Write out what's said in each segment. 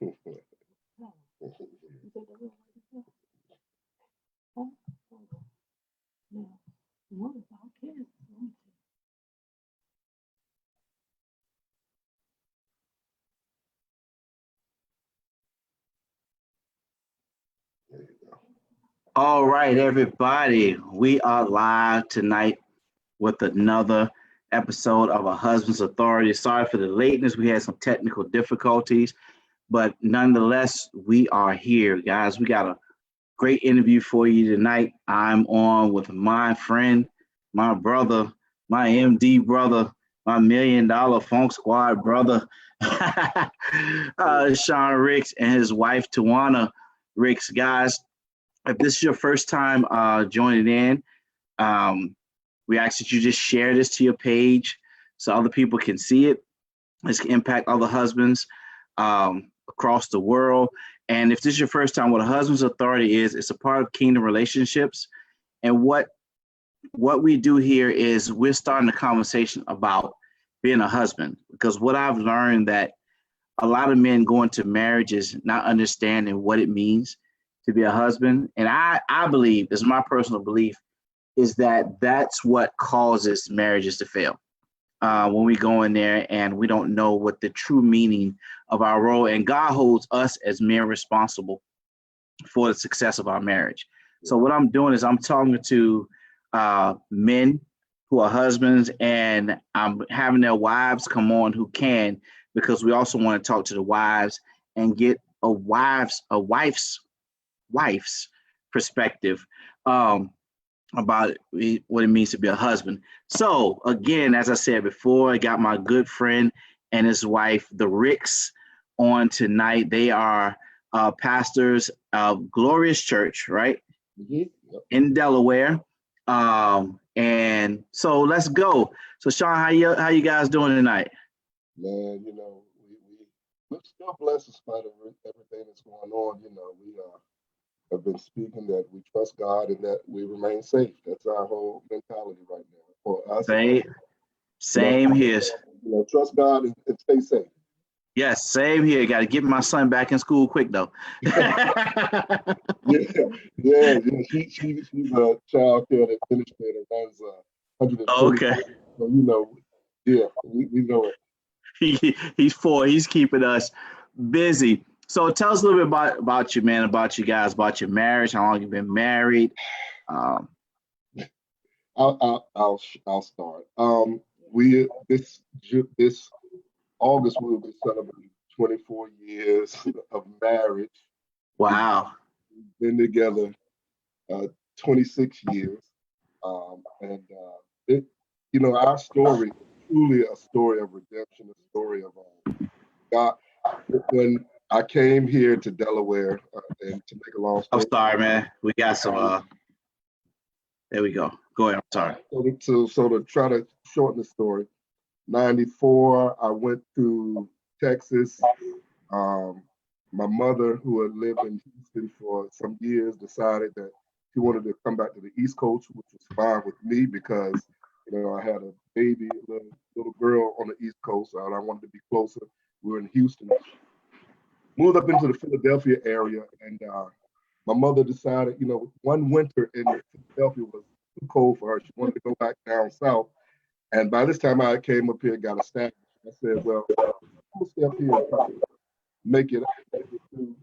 All right, everybody. We are live tonight with another episode of A Husband's Authority. Sorry for the lateness. We had some technical difficulties, but nonetheless, we are here, guys. We got a great interview for you tonight. I'm on with my friend, my brother, my MD brother, my $1 million Funk Squad brother, Chaun Ricks, and his wife, Tawana Ricks. Guys, if this is your first time joining in, we ask that you just share this to your page so other people can see it. This can impact other husbands across the world. And if this is your first time, what a husband's authority is, it's a part of kingdom relationships. And what we do here is we're starting a conversation about being a husband, because what I've learned that a lot of men go into marriages not understanding what it means to be a husband. And I believe, this is my personal belief, is that that's what causes marriages to fail. When we go in there and we don't know what the true meaning of our role, and God holds us as men responsible for the success of our marriage. So what I'm doing is I'm talking to men who are husbands, and I'm having their wives come on who can, because we also want to talk to the wives and get a wife's perspective about what it means to be a husband. So again, as I said before, I got my good friend and his wife, the Ricks, on tonight. They are pastors of Glorious Church, right? Mm-hmm. Yep. In Delaware. And so let's go. So Chaun, how you guys doing tonight? Man, we're still blessed in spite of everything that's going on. We have been speaking that we trust God and that we remain safe. That's our whole mentality right now for us. Same here. Trust God and stay safe. Yes, same here. Got to get my son back in school quick though. yeah. She's a child care administrator, runs 120. Okay. So we know it. He's 4. He's keeping us busy. So tell us a little bit about you, man, about you guys, about your marriage, how long you've been married. I'll start. This August we will be celebrating 24 years of marriage. Wow. We've been together 26 years, our story, truly a story of redemption, a story of God. When I came here to Delaware, and to make a long story. I'm sorry, man. We got some. There we go. Go ahead. I'm sorry. So to try to shorten the story, 94, I went to Texas. My mother, who had lived in Houston for some years, decided that she wanted to come back to the East Coast, which was fine with me because, I had a baby, little girl on the East Coast, and I wanted to be closer. We were in Houston. Moved up into the Philadelphia area, and my mother decided, one winter in Philadelphia was too cold for her. She wanted to go back down south. And by this time I came up here and got established. I said, well, I'm gonna stay up here and try to make it through,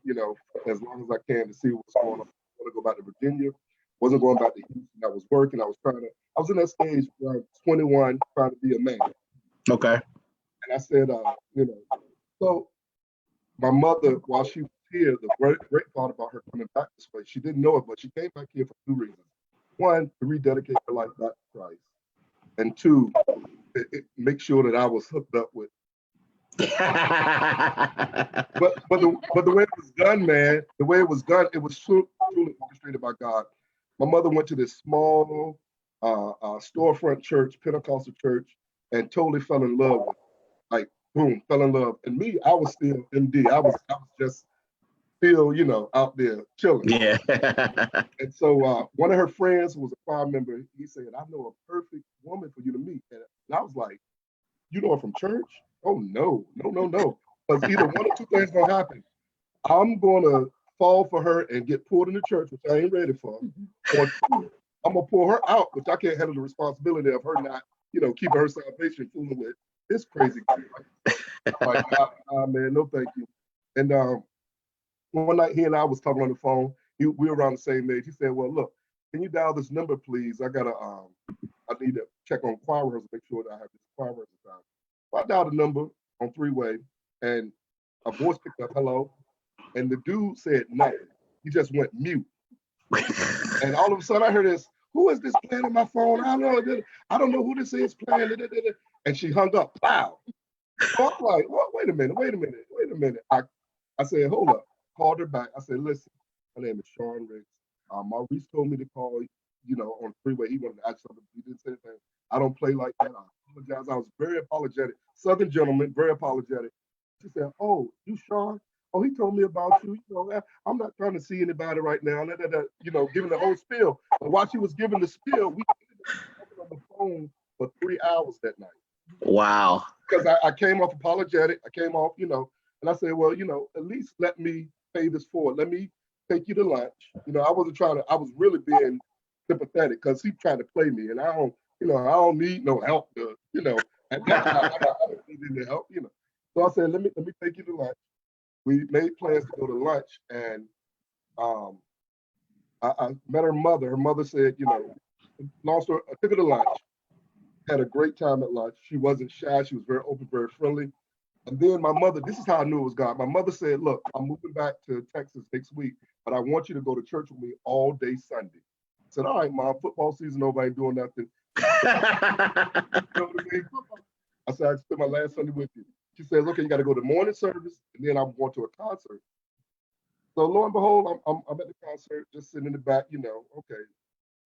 as long as I can to see what's going on. I want to go back to Virginia. Wasn't going back to Houston. I was working. I was in that stage around 21, trying to be a man. Okay. And I said, so my mother, while she was here, the great part about her coming back this way, she didn't know it, but she came back here for 2 reasons. One, to rededicate her life back to Christ. And 2, make sure that I was hooked up with. but the way it was done, man, it was truly orchestrated by God. My mother went to this small storefront church, Pentecostal church, and totally fell in love with it. Like, boom, fell in love. And me, I was still MD. I was just still, out there chilling. Yeah. And so one of her friends who was a choir member, he said, I know a perfect woman for you to meet. And I was like, you know her from church? Oh, no. Because either one or two things gonna happen. I'm gonna fall for her and get pulled into church, which I ain't ready for, or two, I'm gonna pull her out, which I can't handle the responsibility of her not, keeping her salvation, fooling with this crazy guy. Like, man, no thank you. And one night he and I was talking on the phone. We were around the same age. He said, "Well, look, can you dial this number, please? I need to check on choir rehearsal, make sure that I have this choir rehearsal time." So I dialed the number on three-way, and a voice picked up, "Hello," and the dude said nothing. He just went mute. And all of a sudden, I heard this. Who is this playing on my phone? I don't know who this is playing. And she hung up. Wow. So I'm like, well, wait a minute. I said, hold up. Called her back. I said, listen, my name is Chaun Ricks. Maurice told me to call, on the freeway. He wanted to ask something. He didn't say anything. I don't play like that. I apologize. I was very apologetic. Southern gentleman, very apologetic. She said, oh, you Chaun? Oh, he told me about you. I'm not trying to see anybody right now. Giving the whole spiel. But while she was giving the spiel, we ended up talking on the phone for 3 hours that night. Wow. Because I came off apologetic. I came off, and I said, well, at least let me pay this forward. Let me take you to lunch. I was really being sympathetic because he tried to play me. And I don't need no help at that time, I don't need any help, So I said, let me take you to lunch. We made plans to go to lunch, and I met her mother. Her mother said, long story, I took her to lunch, had a great time at lunch. She wasn't shy. She was very open, very friendly. And then my mother, this is how I knew it was God. My mother said, look, I'm moving back to Texas next week, but I want you to go to church with me all day Sunday. I said, all right, Mom, football season over, I ain't doing nothing. I said, I spent my last Sunday with you. She said, look, you got to go to morning service, and then I'm going to a concert. So lo and behold, I'm at the concert, just sitting in the back, okay.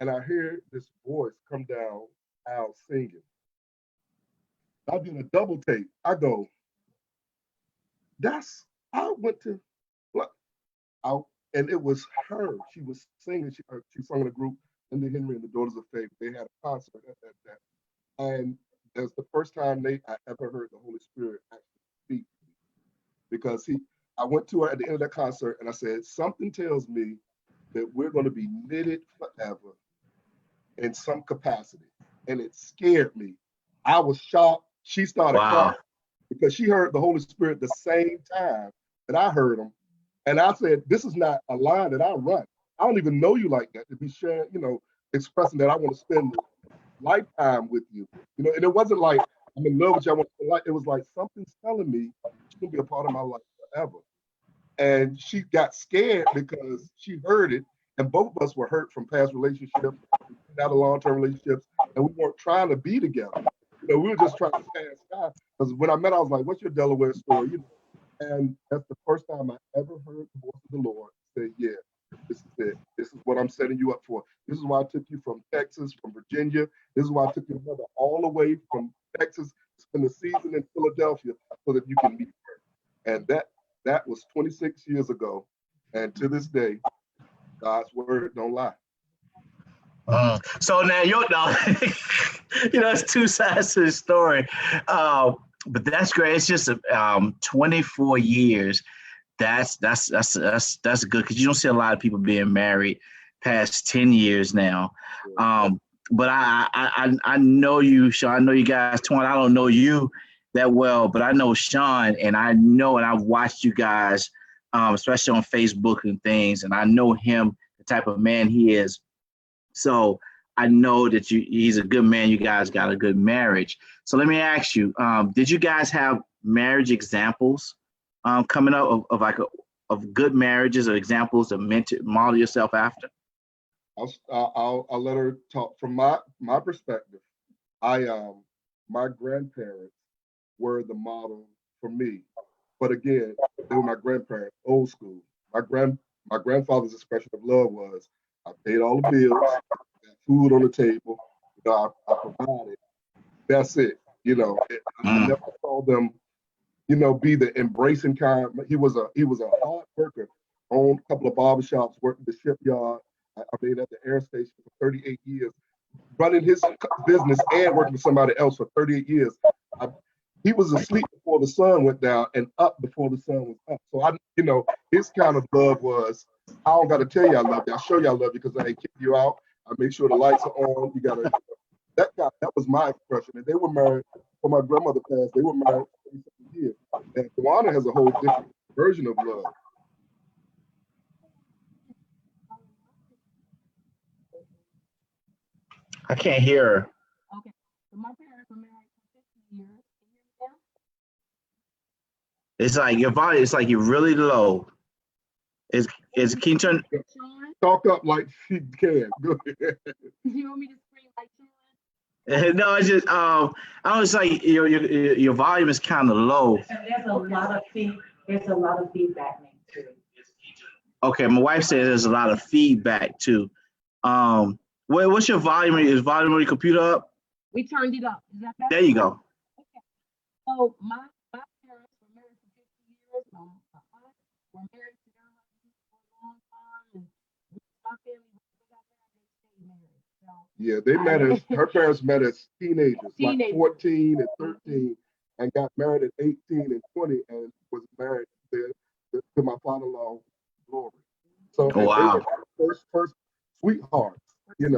And I hear this voice come down, Al singing. I did a double take. I go, I went to, and it was her. She was singing. She sung in a group, Linda Henry and the Daughters of Faith. They had a concert at that. And that's the first time I ever heard the Holy Spirit actually speak to me. Because I went to her at the end of that concert and I said, something tells me that we're going to be knitted forever in some capacity. And it scared me. I was shocked. She started crying because she heard the Holy Spirit the same time that I heard him. And I said, this is not a line that I run. I don't even know you like that to be sharing, expressing that I want to spend a lifetime with you. And it wasn't like I'm in love with you. I want to spend life. It was like something's telling me she's gonna be a part of my life forever. And she got scared because she heard it, and both of us were hurt from past relationships, out of long-term relationships, and we weren't trying to be together. We were just trying to pass time. Because when I met her, I was like, what's your Delaware story? And that's the first time I ever heard the voice of the Lord say, yeah, this is it. This is what I'm setting you up for. This is why I took you from Texas, from Virginia. This is why I took your mother all the way from Texas to spend the season in Philadelphia so that you can meet her. And that was 26 years ago. And to this day, God's word don't lie. So now it's two sides to the story. But that's great. It's just 24 years. That's good because you don't see a lot of people being married past 10 years now. But I know you, Chaun. I know you guys, Tawana. I don't know you that well, but I know Chaun, and I've watched you guys, especially on Facebook and things, and I know him, the type of man he is. So I know that he's a good man. You guys got a good marriage. So let me ask you, did you guys have marriage examples coming up of good marriages or examples of men to model yourself after? I'll let her talk from my perspective. My grandparents were the model for me, but again, they were my grandparents, old school. My grandfather's expression of love was, I paid all the bills, got food on the table, I provided. That's it. I never saw them, be the embracing kind. He was a hard worker, owned a couple of barbershops, worked at the shipyard. I mean, at the air station for 38 years, running his business and working for somebody else for 38 years. he was asleep before the sun went down and up before the sun was up. So his kind of love was, I don't got to tell you I love you. I show you I love you because I ain't kick you out. I make sure the lights are on. You gotta. That was my expression. And they were married. When my grandmother passed, they were married for 37 years. And Tawana has a whole different version of love. I can't hear her. Okay. So my parents were married for 50 years. It's like your volume. It's like you're really low. Can you turn? Chaun, Talk up like she can. Go ahead. you want me to scream like Chaun? No, it's just I was like your volume is kind of low. There's a lot of feedback too. Okay, my wife says there's a lot of feedback too. What's your volume? Is volume on your computer up? We turned it up. Is that better? There you go. Okay. So my parents were married for 50 years. My aunt were married to their husband for a long time, and my family got married, they stayed married. So Yeah, they met as her parents met as teenagers, like Teenagers. 14 and 13, and got married at 18 and 20, and was married to my father-in-law, Glory. So Oh, wow. they were first sweethearts, and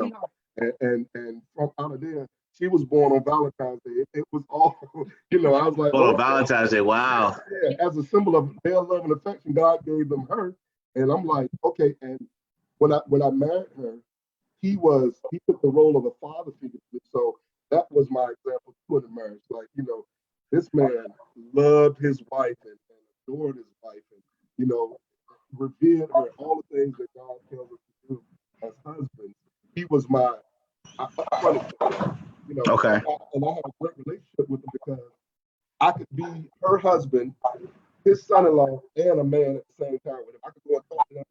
from out of there, she was born on Valentine's Day. It was all, I was like, Oh, Valentine's Day. Wow. yeah, as a symbol of their love and affection, God gave them her, and I'm like, okay. And when I married her, he took the role of a father figure to me. So that was my example too in the marriage. Like, this man loved his wife and adored his wife and, revered her, all the things that God tells us to do as husbands. He was my, Okay. and I had a great relationship with him because I could be her husband, his son-in-law, and a man at the same time with him. I could go and talk to him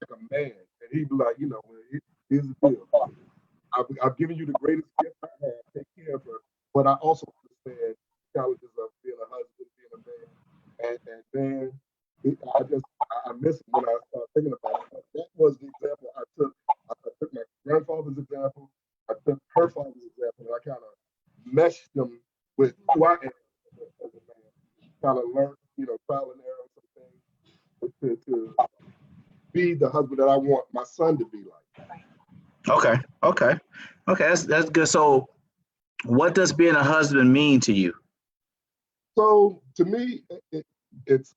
like a man, and he'd be like, here's the deal. I've given you the greatest gift I have. Take care of her. But I also understand the challenges of being a husband, being a man. And man, I miss it when I start thinking about it. That was the example I took. I took my grandfather's example. I took her father's example, and I kind of meshed them with who I am as a man. Kind of learned, trial and error some things to be the husband that I want my son to be like. Okay. That's good. So, what does being a husband mean to you? So to me, it's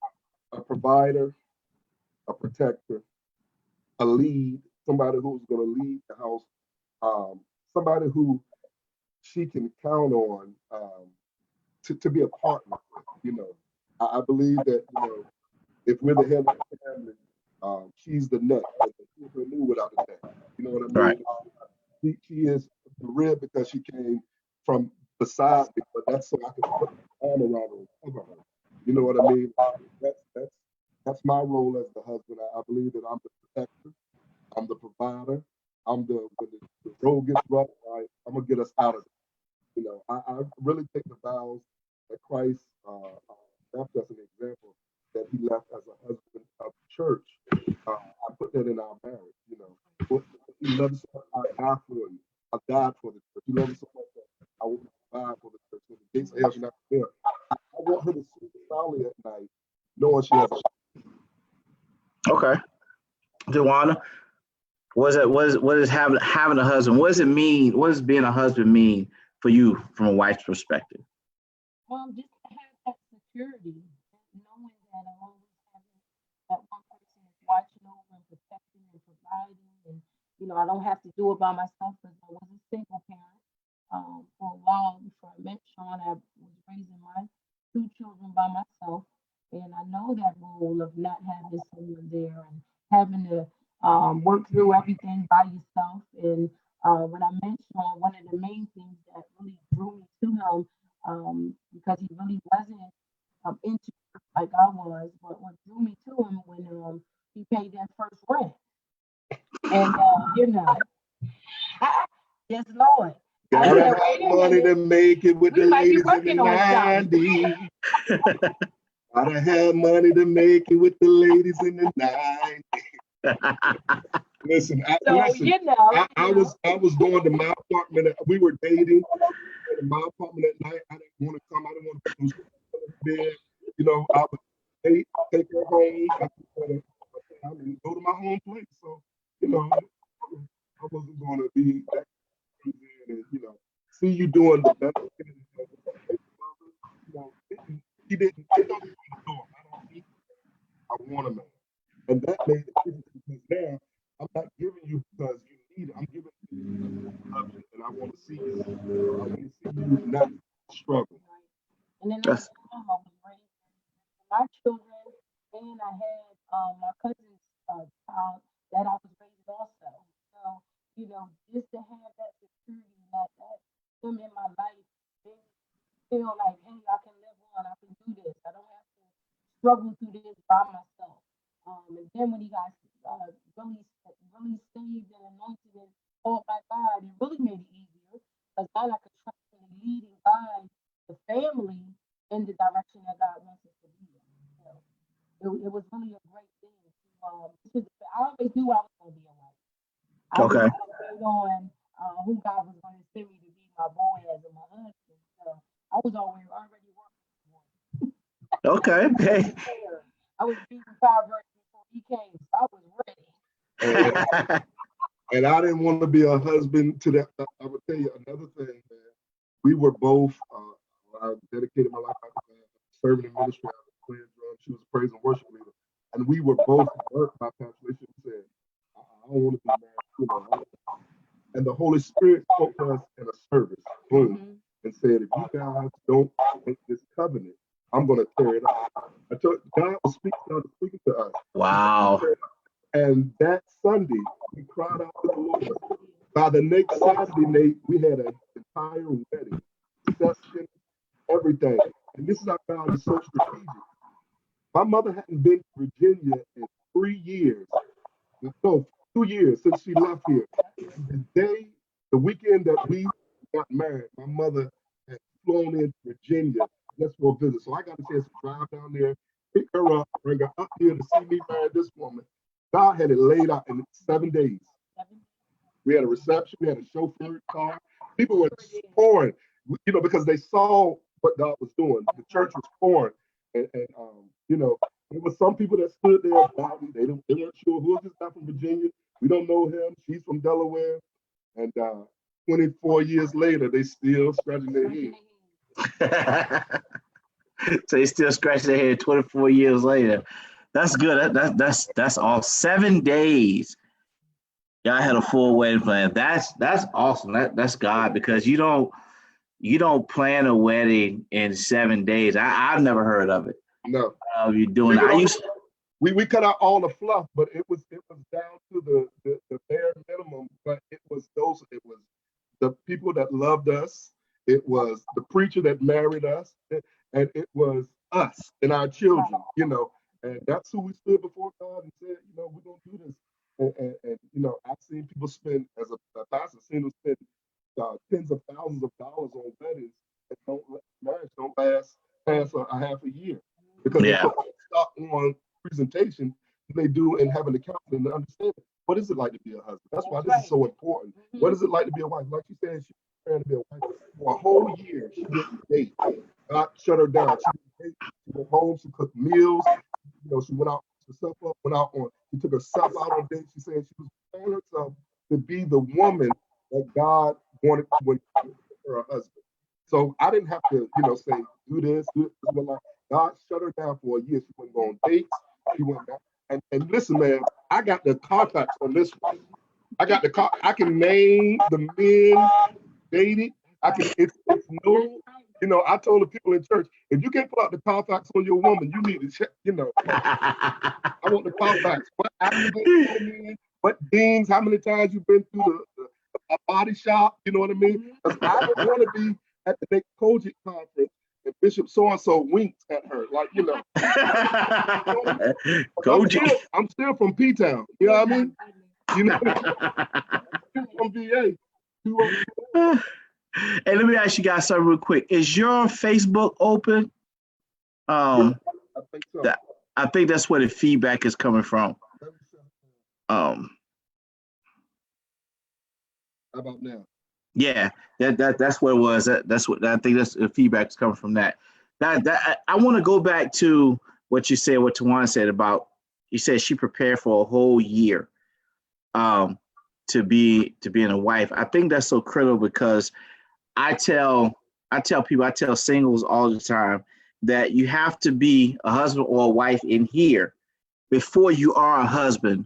a provider, a protector, a lead, somebody who's going to lead the house, somebody who she can count on to be a partner with. I believe that if we're the head of the family, she's the neck. She's the new without the neck. You know what I mean? Right. She is the rib because she came from beside me, but that's so I can put my arm around her and cover her. You know what I mean? That's my role as the husband. I believe that I'm the protector, I'm the provider, when the road gets rough, I'm gonna get us out of it. I really take the vows that Christ left us an example that he left as a husband of the church. I put that in our marriage. What he loves so much, I die for you. I died for the church. He loves me so much that I will die for the church. So the gates of hell should not prevail. I want her to sleep soundly at night, knowing she has a Okay. Tawana, what is having a husband? What does it mean? What does being a husband mean for you from a wife's perspective? Just to have that security, knowing that I always have that one person is watching over and protecting and providing, and I don't have to do it by myself because I was a single parent for a while before I met Chaun. I was raising my 2 children by myself, and I know that role of not having someone there and having to work through everything by yourself. And when I met Chaun, one of the main things that really drew me to him, because he really wasn't into it like I was, but what drew me to him when he paid that first rent. And yes, Lord. gotta have money to make it with We the might be ladies in working the on something. 90s. Gotta have money to make it with the ladies in the 90s. Listen, So, you know, I was going to my apartment. We were dating in my apartment at night. I didn't want to come. I didn't want to put those in bed. You know, I would take her home. I mean, go to my home place. So, you know, I wasn't going to be that crazy and, you know, see you doing the best. You know, he didn't. It don't open the door. I don't need. I want a man, and that made it different because now I'm not giving you because you need it. I'm giving you because I love you, and I want to see you. I want to see you not struggle. and then I That's was raised my children, and I had my cousin's child that I was raised also. So, you know, just to have that security, that them in my life, they feel like, hey, I can live on, I can do this. I don't have to struggle through this by myself. And then when he got really saved and anointed and taught by God, it really made it easier because now I could trust and lead and guide the family in the direction that God wants us to be in. So it was really a great thing. I always knew I was going to be a wife. I just okay. had to wait on who God was going to send me to be my Boaz and my husband. So I was already working for it. Okay. Hey. Prepared. I was reading Proverbs before he came, so I was ready. And I didn't want to be a husband to that. I would tell you another thing, man. We were both. I dedicated my life to God, serving in ministry. I was playing drums. She was a praise and worship leader, and we were both hurt by Pastor said, "I don't want to be married." You know, and the Holy Spirit spoke to us in a service, boom, and said, "If you guys don't make this covenant, I'm going to tear it up." I told God was speaking to us. Wow. And that Sunday, we cried out to the Lord. By the next Saturday, Nate, we had an entire wedding, reception, everything. And this is how God is so strategic. My mother hadn't been to Virginia in 3 years. No, 2 years since she left here. The weekend that we got married, my mother had flown into Virginia just for a visit. So I got a chance to drive down there, pick her up, bring her up here to see me marry this woman. God had it laid out in 7 days. We had a reception, we had a chauffeur car. People were pouring, you know, because they saw what God was doing. The church was pouring. And you know, there were some people that stood there doubting. They weren't sure who is this guy from Virginia. We don't know him. She's from Delaware. And 24 years later, they still scratching their head. So they still scratch their head 24 years later. That's good. That's all. 7 days. Y'all had a full wedding plan. That's awesome. That's God because you don't plan a wedding in 7 days. I've never heard of it. No. You doing that? We cut out all the fluff, but it was down to the bare minimum. But it was the people that loved us. It was the preacher that married us, and it was us and our children. You know, and that's who we stood before God and said, you know, we're gonna do this. And you know, I've seen people spend as a pastor, seen them spend tens of thousands of dollars on weddings that marriage don't last past a half a year because they put stock on presentation than they do in having the counseling to understand what is it like to be a husband. That's why this is so important. What is it like to be a wife? Like you said, she was trying to be a wife for a whole year. She didn't date. God shut her down. She didn't date. She went home. She cooked meals. You know, she went out herself up. She took herself out on dates. She said she was preparing herself to be the woman that God wanted when her a husband. So I didn't have to, you know, say do this. God shut her down for a year. She wouldn't go on dates. She went back. And listen, man, I got the contacts on this one. I can name the men dated. It's no, you know, I told the people in church, if you can't pull out the Carfax on your woman, you need to check, you know. I want the Carfax. What accident you've been in, what things, how many times you've been through a body shop, you know what I mean? Because I don't want to be at the next Kojic conference and Bishop so-and-so winks at her. Like, you know. I'm still from P-Town. You know what I mean? You know, I'm from VA. Hey, let me ask you guys something real quick. Is your Facebook open? I think so. I think that's where the feedback is coming from. How about now? Yeah, that's what it was. That's what I think. That's the feedback's coming from that. I want to go back to what you said. What Tawana said about. You said she prepared for a whole year, um, to being a wife. I think that's so critical because I tell people, I tell singles all the time that you have to be a husband or a wife in here before you are a husband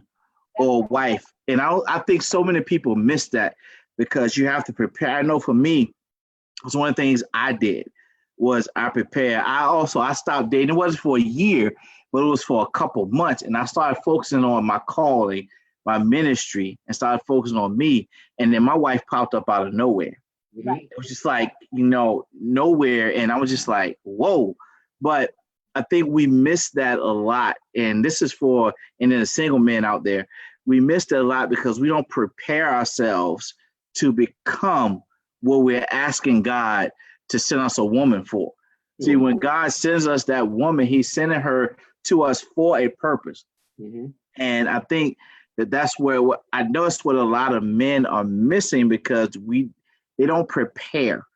or wife. And I think so many people miss that because you have to prepare. I know for me, it's one of the things I did was I prepared. I stopped dating. It wasn't for a year, but it was for a couple months. And I started focusing on my calling, my ministry, and started focusing on me. And then my wife popped up out of nowhere. Right. It was just like, nowhere. And I was just like, whoa. But I think we miss that a lot. And this is and then the single men out there, we miss that a lot because we don't prepare ourselves to become what we're asking God to send us a woman for. See, when God sends us that woman, he's sending her to us for a purpose. Mm-hmm. And I think that's where I know it's what a lot of men are missing because they don't prepare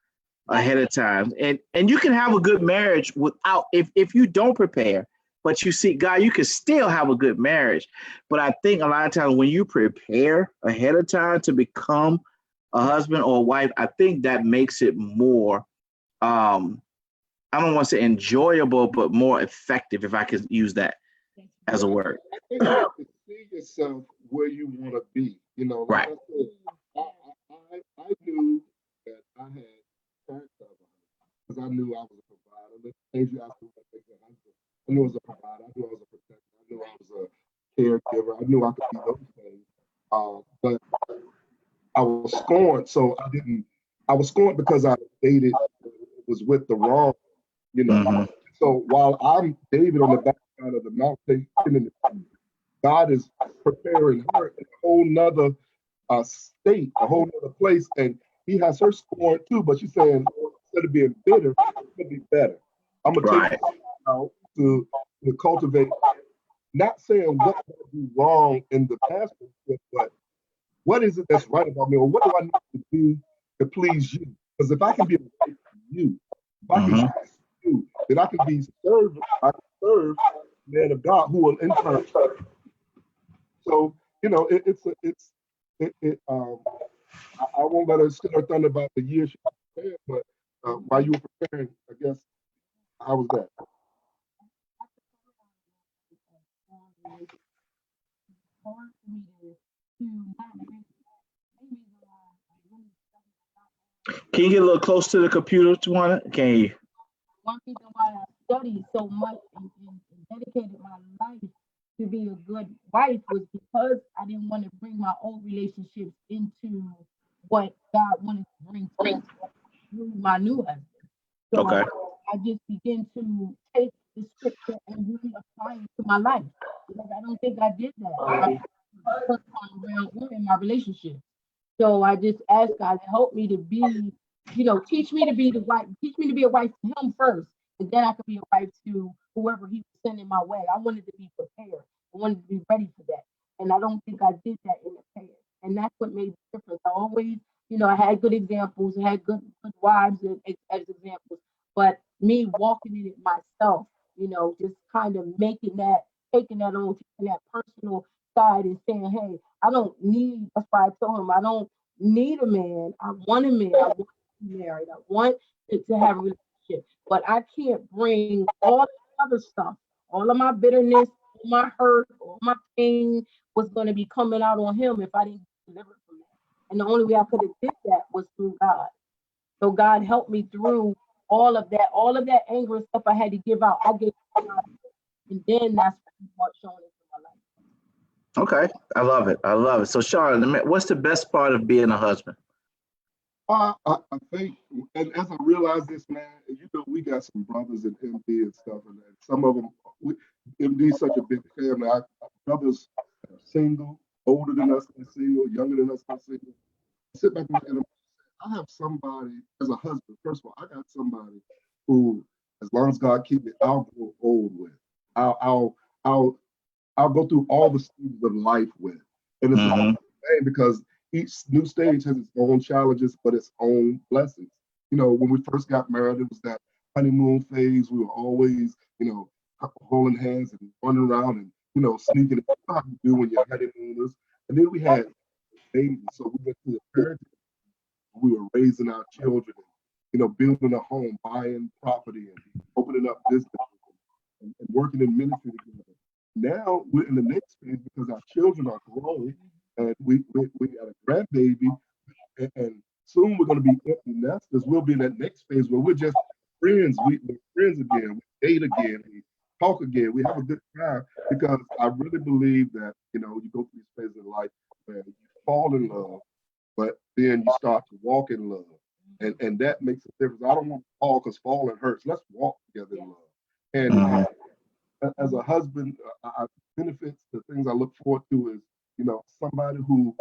ahead of time. And you can have a good marriage without, if you don't prepare, but you seek God, you can still have a good marriage. But I think a lot of times when you prepare ahead of time to become a husband or a wife, I think that makes it more, I don't want to say enjoyable, but more effective, if I could use that as a word. I think you have to see yourself where you want to be. Like Right. I said, I knew that I had character because I knew I was a provider. The things you asked me about things that I knew I was a provider. I knew I was a protector. I knew I was a caregiver. I knew I could be those things. But I was scorned, so I didn't. I was scorned because I dated was with the wrong, Mhm. So while I'm David on the backside of the mountain, God is preparing her in a whole nother state, a whole nother place, and He has her scorned too. But she's saying instead of being bitter, it's gonna be better. I'm gonna take Right. this out to cultivate. Not saying what did I do wrong in the past, but what is it that's right about me, or what do I need to do to please you? Because if I can be a wife to you, if I can Mhm. please you, then I can be served. I can serve the man of God who will in turn. So I won't let her sit her thunder about the years she prepared, but while you were preparing, I guess how was that? Hard for me to not really, main reason why I really Can you get a little close to the computer, Tawana? Can you? one reason why I studied so much and dedicated my life to be a good wife was because I didn't want to bring my old relationships into what God wanted to bring forth through my new husband. So Okay. I just began to take the scripture and really apply it to my life because I don't think I did that my first time around or in my relationship. So I just asked God to help me to be, teach me to be the wife, teach me to be a wife to him first, and then I could be a wife to whoever he was sending my way. I wanted to be prepared. I wanted to be ready for that. And I don't think I did that in the past. And that's what made the difference. I always, I had good examples, I had good wives as examples, but me walking in it myself, just kind of taking that on, taking that personal side and saying, hey, I don't need, that's why I told him, I don't need a man. I want a man. I want to be married. I want to have a relationship. But I can't bring all the other stuff, all of my bitterness, all my hurt, all my pain was going to be coming out on him if I didn't deliver from that. And the only way I could have did that was through God. So God helped me through all of that anger and stuff I had to give out. I gave it to God. And then that's when he brought Chaun into my life. Okay. I love it. I love it. So, Sean, what's the best part of being a husband? I think, and as I realize this, man, we got some brothers in MD and stuff, and some of them, MD is such a big family. Our brothers are single, older than us, are single, younger than us, are single. I sit back and look at them. I have somebody as a husband. First of all, I got somebody who, as long as God keep me, I'll grow old with. I'll I'll go through all the stages of life with, and it's a Mm-hmm. thing because each new stage has its own challenges, but its own blessings. You know, when we first got married, it was that honeymoon phase. We were always, you know, holding hands and running around and, you know, sneaking. You know how you do when you're honeymooners. And then we had babies. So we went through the parenting. We were raising our children, you know, building a home, buying property, and opening up business and working in ministry together. Now we're in the next phase because our children are growing, and we got a grandbaby, and soon we're going to be empty nesters. We'll be in that next phase where we're just friends. We're friends again. We date again. We talk again. We have a good time because I really believe that, you know, you go through these phases in life where you fall in love, but then you start to walk in love. And that makes a difference. I don't want to fall because falling hurts. Let's walk together in love. And as a husband, benefits, the things I look forward to is, you know, somebody who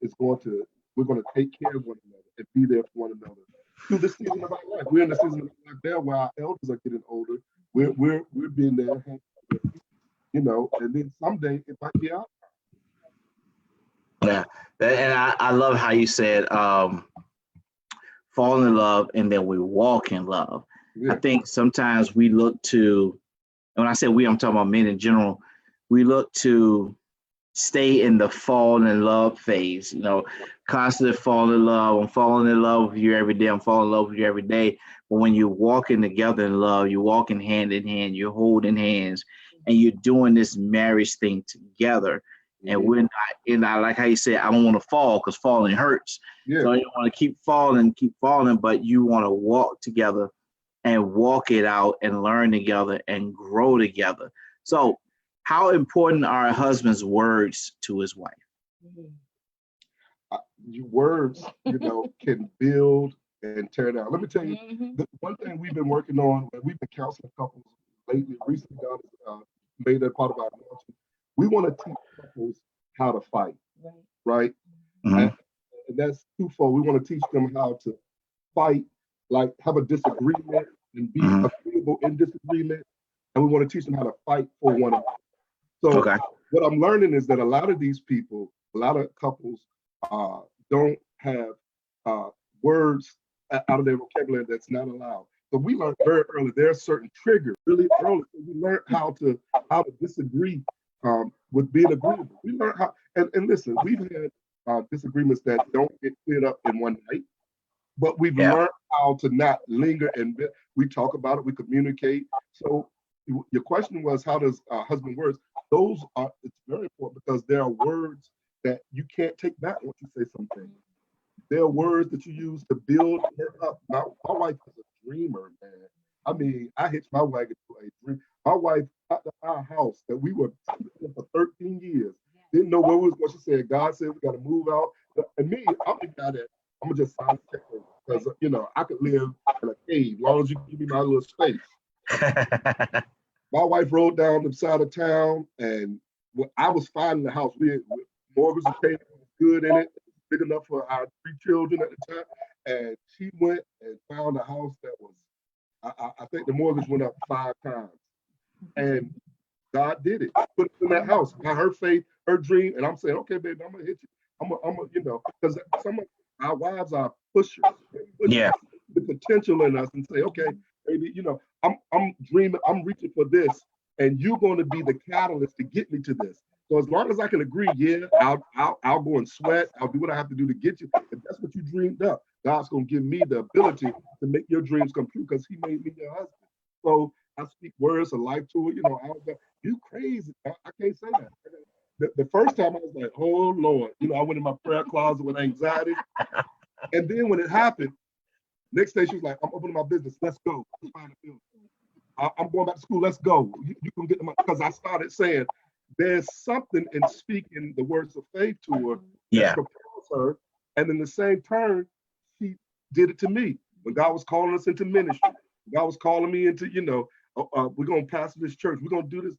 we're going to take care of one another and be there for one another through this season of our life. We're in the season of our life there where our elders are getting older. We're being there, you know, and then someday it might be out. Yeah, and I love how you said fall in love and then we walk in love. Yeah. I think sometimes we look to, and when I say we, I'm talking about men in general, we look to stay in the fall in love phase, you know, constantly fall in love. I'm falling in love with you every day. I'm falling in love with you every day. But when you're walking together in love, you're walking hand in hand, you're holding hands, and you're doing this marriage thing together. And we're not, and I like how you said, I don't want to fall because falling hurts. Yeah. So you want to keep falling, but you want to walk together and walk it out and learn together and grow together. So how important are a husband's words to his wife? Words, you know, can build and tear down. Let me tell you, the one thing we've been working on, and we've been counseling couples lately, recently God has made that part of our counseling. We want to teach couples how to fight, right? And that's twofold. We want to teach them how to fight, like have a disagreement and be agreeable in disagreement. And we want to teach them how to fight for one another. So what I'm learning is that a lot of these people, a lot of couples don't have words out of their vocabulary that's not allowed. So we learned very early, there are certain triggers really early. So we learned how to disagree with being agreeable. We learned how, and listen, we've had disagreements that don't get cleared up in one night, but we've learned how to not linger and we talk about it, we communicate. So your question was, how does husband words? It's very important because there are words that you can't take back once you say something. There are words that you use to build her up. My wife is a dreamer, man. I mean, I hitched my wagon to a dream. My wife got to our house that we were in for 13 years. Didn't know where we was going. She said, God said we got to move out. And me, I'm the guy that I'm gonna just sign a check because you know I could live in a cave as long as you give me my little space. My wife rode down the side of town, and I was finding the house. Mortgage was paid, good in it, big enough for our 3 children at the time. And she went and found a house that was, I think the mortgage went up 5 times. And God did it. Put it in that house by her faith, her dream. And I'm saying, okay, baby, I'm gonna hit you. I'm gonna, you know, because some of our wives are pushers. Yeah. The potential in us and say, okay, baby, you know, I'm dreaming, I'm reaching for this, and you're going to be the catalyst to get me to this. So as long as I can agree, yeah, I'll go and sweat. I'll do what I have to do to get you. If that's what you dreamed up, God's going to give me the ability to make your dreams come true because He made me your husband. So I speak words of life to it. You know, you crazy. I can't say that. The first time I was like, oh Lord, you know, I went in my prayer closet with anxiety. And then when it happened, next day she was like, I'm opening my business. Let's go. Let's find a building. I'm going back to school. Let's go. You can get them because I started saying there's something in speaking the words of faith to her that propels her. And in the same turn, she did it to me. When God was calling us into ministry, God was calling me into, you know, we're going to pastor this church. We're going to do this.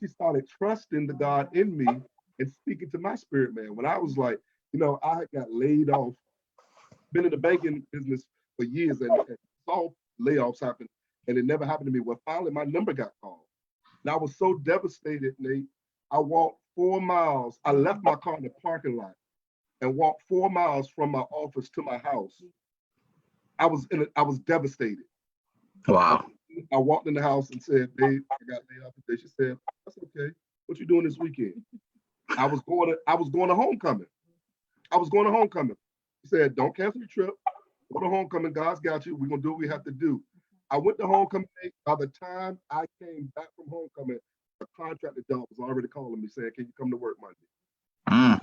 She started trusting the God in me and speaking to my spirit, man. When I was like, you know, I got laid off, been in the banking business for years and saw layoffs happen, and it never happened to me. Well, finally, my number got called. And I was so devastated, Nate. I walked 4 miles. I left my car in the parking lot. and walked 4 miles from my office to my house. I was devastated. Wow. I walked in the house and said, "Babe, I got laid off today." She said, "That's okay. What you doing this weekend?" I was going to homecoming. She said, "Don't cancel your trip. Go to homecoming. God's got you. We're gonna do what we have to do." I went to homecoming. By the time I came back from homecoming, a contracted job was already calling me saying, "Can you come to work Monday?" Mm.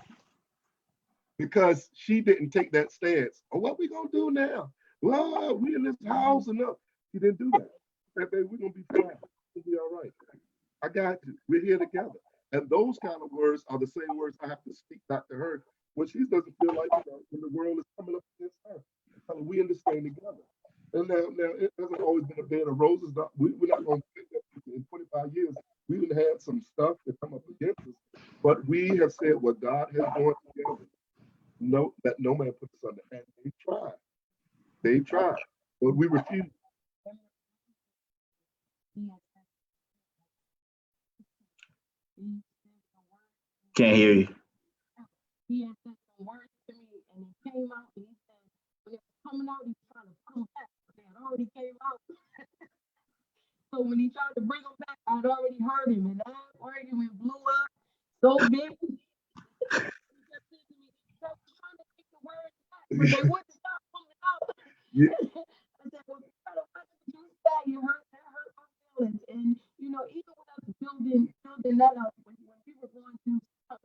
Because she didn't take that stance. Oh, what we gonna do now? Well, we in this house and up. She didn't do that. She said, "Babe, we're gonna be fine. We'll be all right. I got you. We're here together." And those kind of words are the same words I have to speak back to her when she doesn't feel like, when the world is coming up against her. Tell her we understand together. And now it hasn't always been a bed of roses. We're not going to, in 25 years, we even had some stuff that come up against us. But we have said what God has joined together. No, that no man put us under. And they tried, but we refused. Can't hear you. He had said some words to me, and he came out and he said, when it was coming out, he was trying to put them back, but they had already came out. So when he tried to bring them back, I'd already heard him, and that argument blew up so big. He kept saying to me, "I was trying to take the words back, but they wouldn't stop coming out." Yeah. I said, "Well, you gotta watch what you say. That hurt my feelings." And even with us building that up, when we were going through stuff,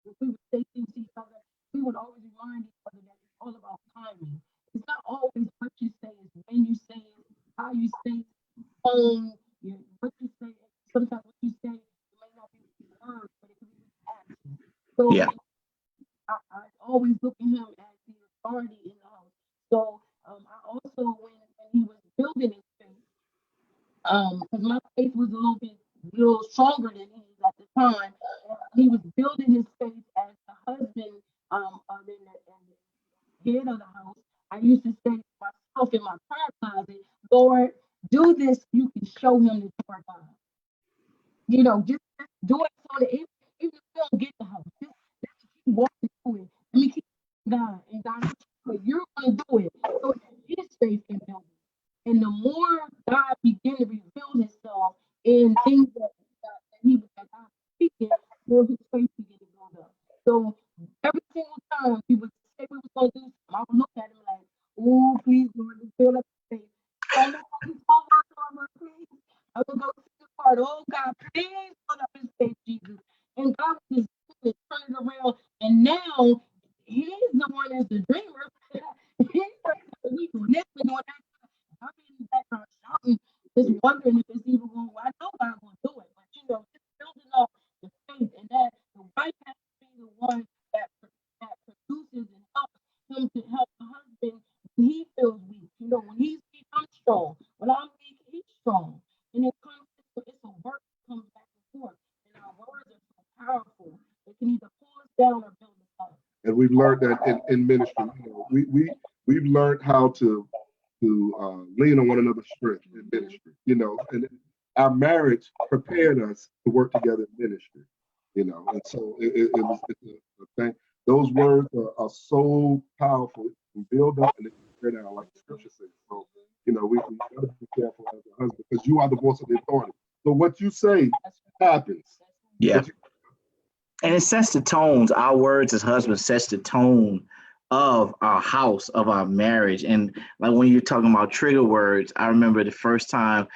if we would say things to each other, we would always remind each other that it's all about timing. It's not always what you say, it's when you say it, how you say it, what you say. Sometimes what you say, it may not be with words, but it can be with action. So Yeah. I always look at him as the authority in the house. So I also, when he was building his faith, because my faith was a little stronger than his at the time. He was building his faith as the husband, and the head of the house. I used to say to myself in my prayer closet, "Lord, do this. You can show him that you are God. Just do it so that even if you don't get the house, just keep walking through it. Let me keep God and God, but you're gonna do it so that his faith can build it." And the more God began to reveal himself in things that God was speaking, the more his faith began to build up. So every single time he would say we was gonna do something, I would look at him like, "Oh, please, Lord, just build up his faith." So I know he's over, please. I would go to the part, "Oh God, please build up his faith, Jesus." And God was just turning around, and now he's the one that's the dreamer. He's we doing this, we doing that. I'm in the background shouting, just wondering if it's even going. I know God's going to do it, but just building up the faith, and that the wife has to be the one that produces and helps him to help the husband when he feels weak. When he's weak, I'm strong. When I'm weak, he's strong. And it's a work that comes back and forth. And our words are so powerful. They can either pull us down or build us up. And we've learned that in ministry. We've learned how to lean on one another's strength in ministry. And our marriage prepared us to work together in ministry. And so it's a thing. Those words are so powerful and build up and tear down, like the scripture says. So we got to be careful as a husband because you are the voice of the authority. So what you say happens. Yeah. And it sets the tones. Our words as husbands sets the tone of our house, of our marriage. And like when you're talking about trigger words, I remember the first time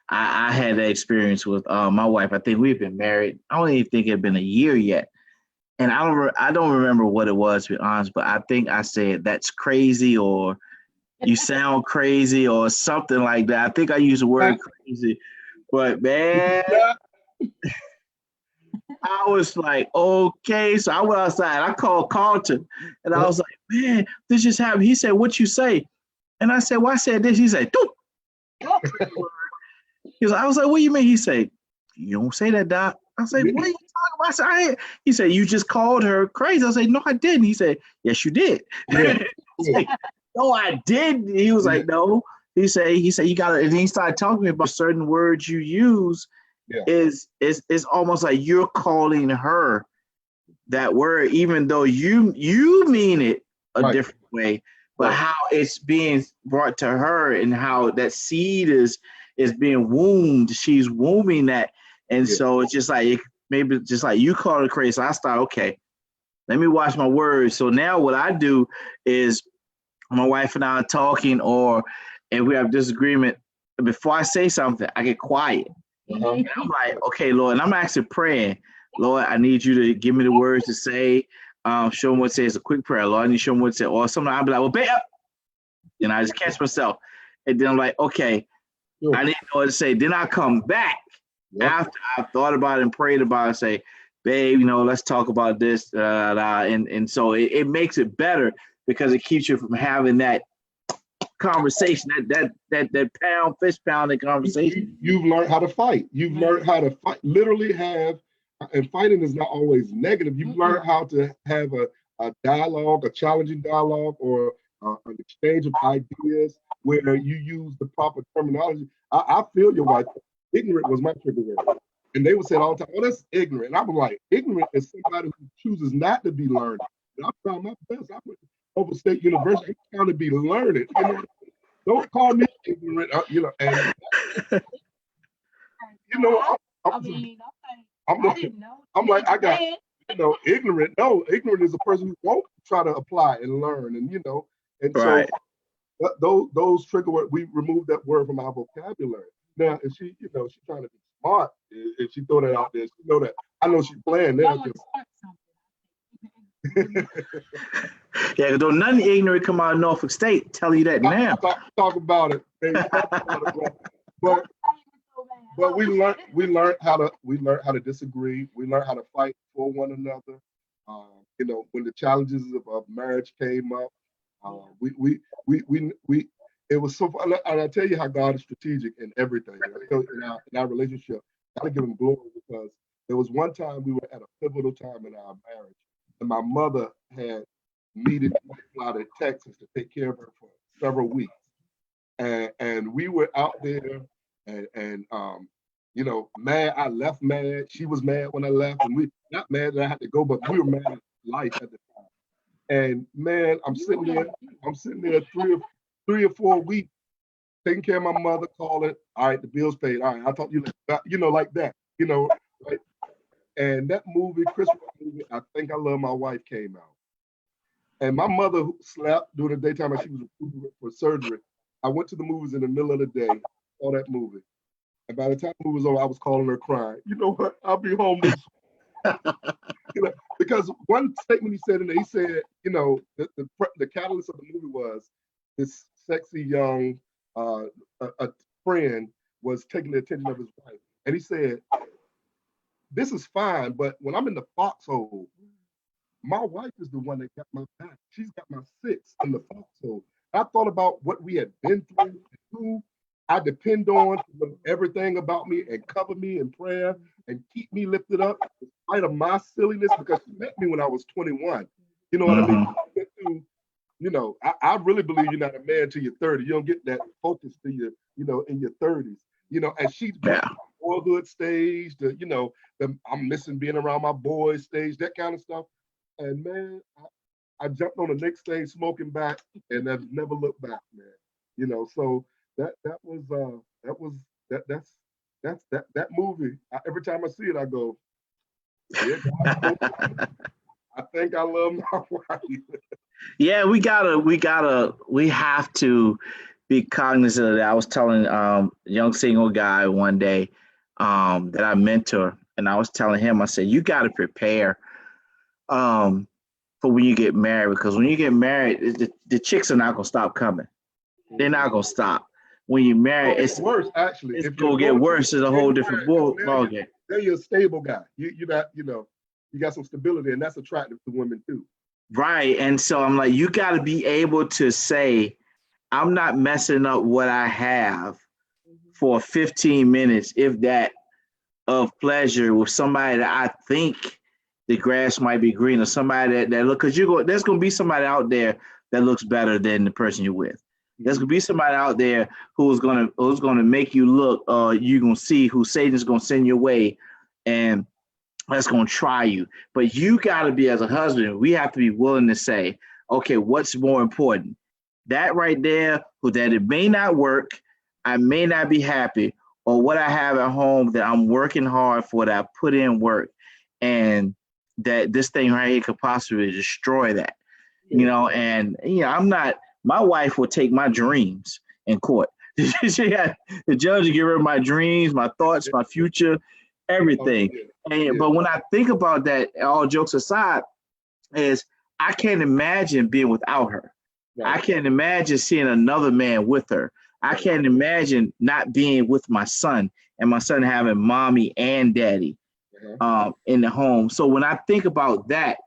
I had that experience with my wife. I think we've been married. I don't even think it had been a year yet. And I don't remember what it was, to be honest, but I think I said, "That's crazy," or "You sound crazy," or something like that. I think I used the word crazy. But man, I was like, okay. So I went outside. I called Carlton, and I was like, "Man, this just happened." He said, "What you say?" And I said, "Well, I said this." He said, "Doop." I was like, "What do you mean?" He said, "You don't say that, Doc." I said, "What are you talking about?" He said, "You just called her crazy." I said, "No, I didn't." He said, "Yes, you did." Yeah. Like, "No, I didn't." He was like, "No." He said, "You gotta," and he started talking to me about certain words you use. Yeah. Is almost like you're calling her that word, even though you mean it a Right. different way, but Right. how it's being brought to her and how that seed is being wombed. She's wombing that, and Yeah. so it's just like maybe just like you call it crazy. So I start, okay, let me watch my words. So now what I do is my wife and I are talking, or if we have disagreement, before I say something, I get quiet. Uh-huh. And I'm like, okay, Lord, and I'm actually praying, Lord, I need you to give me the words to say. Show me what to say. It's a quick prayer, Lord. I need to show me what to say. Or something, I'll be like, well, babe. Then I just catch myself. And then I'm like, okay, Sure. I need to know what to say. Then I come back Yep. after I've thought about it and prayed about it and say, babe, let's talk about this. And so it makes it better because it keeps you from having that conversation, that fist pounding conversation. You've learned how to fight. You've learned how to fight. Literally have, and fighting is not always negative. You've learned how to have a dialogue, a challenging dialogue, or an exchange of ideas where you use the proper terminology. I feel your wife. Ignorant was my trigger word. And they would say all the time, oh, that's ignorant. And I was like, ignorant is somebody who chooses not to be learned. And I found my best. I went to Open State University. I'm trying to be learned. Don't call me ignorant. And I mean, I didn't know. I'm like, I got, ignorant. No, ignorant is a person who won't try to apply and learn. And and Right. so those trigger words, we removed that word from our vocabulary. Now, if she's trying to be smart, if she throw that out there, she know that. I know she's playing there. Yeah, though nothing ignorant come out of Norfolk State. Tell you that now. Talk about it. But we learned how to disagree. We learned how to fight for one another. When the challenges of marriage came up, it was so fun. And I tell you how God is strategic in everything. In our relationship, gotta give him glory, because there was one time we were at a pivotal time in our marriage, and my mother had needed to fly to Texas to take care of her for several weeks, and we were out there, and mad. I left mad. She was mad when I left, and we not mad that I had to go, but we were mad at life at the time. And man, I'm sitting there 3 or 4 weeks taking care of my mother, calling, all right, the bill's paid. All right, I'll talk to you later. Like that, right? And that movie, Christmas movie, I Think I Love My Wife, came out. And my mother slept during the daytime as she was approved for surgery. I went to the movies in the middle of the day, saw that movie. And by the time the movie was over, I was calling her crying. You know what? I'll be home this because one statement he said in there, he said, the catalyst of the movie was this sexy young a friend was taking the attention of his wife. And he said, this is fine, but when I'm in the foxhole, my wife is the one that got my back. She's got my 6 in the foxhole. I thought about what we had been through and who I depend on to know everything about me and cover me in prayer and keep me lifted up in spite of my silliness, because she met me when I was 21. You know what I mean? I really believe you're not a man till you're 30. You don't get that focus till you in your 30s. And she's been on the boyhood stage, I'm missing being around my boys stage, that kind of stuff. And man, I jumped on the next stage smoking back, and I've never looked back, man. So that movie. Every time I see it, I go, yeah, I think I love my wife. Yeah, we have to be cognizant of that. I was telling a young single guy one day that I mentor, and I was telling him, I said, you got to prepare for when you get married, because when you get married, the chicks are not gonna stop coming. They're not gonna stop. When you marry, it's worse. Actually, it's gonna get worse. It's a whole different ball game. Then you're a stable guy. You got you got some stability, and that's attractive to women too. Right. And so I'm like, you got to be able to say, I'm not messing up what I have for 15 minutes, if that, of pleasure with somebody that I think the grass might be green, or somebody that look, because there's going to be somebody out there that looks better than the person you're with. There's going to be somebody out there who's going to make you look, you're going to see who Satan's going to send your way. And that's going to try you. But you got to be, as a husband, we have to be willing to say, okay, what's more important? That right there, that it may not work, I may not be happy, or what I have at home that I'm working hard for, that I put in work, and that this thing right here could possibly destroy that. And I'm not, my wife will take my dreams in court. She had the judge to get rid of my dreams, my thoughts, my future, everything. But when I think about that, all jokes aside, is I can't imagine being without her. I can't imagine seeing another man with her. I can't imagine not being with my son and my son having mommy and daddy in the home. So when I think about that,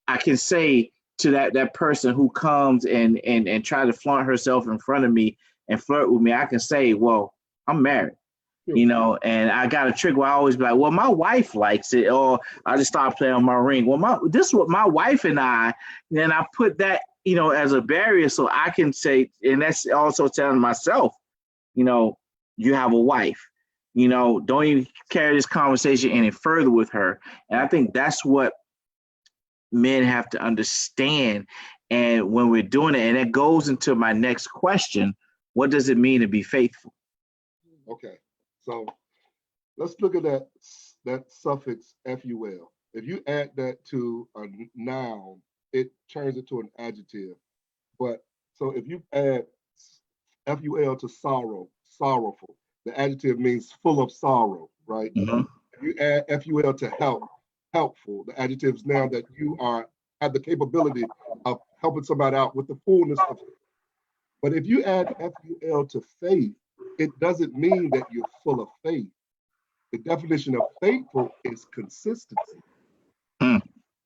I can say to that person who comes and try to flaunt herself in front of me and flirt with me, I can say, well, I'm married. And I got a trick where I always be like, well, my wife likes it, or I just start playing on my ring. Well, this is what my wife and I put that, as a barrier so I can say, and that's also telling myself, you have a wife, don't even carry this conversation any further with her. And I think that's what men have to understand. And when we're doing it, and it goes into my next question, what does it mean to be faithful? Okay. So let's look at that suffix ful. If you add that to a noun, it turns it to an adjective. But so if you add ful to sorrow, sorrowful, the adjective means full of sorrow, right? Mm-hmm. If you add ful to help, helpful, the adjective is now that you have the capability of helping somebody out with the fullness of it. But if you add ful to faith, it doesn't mean that you're full of faith. The definition of faithful is consistency.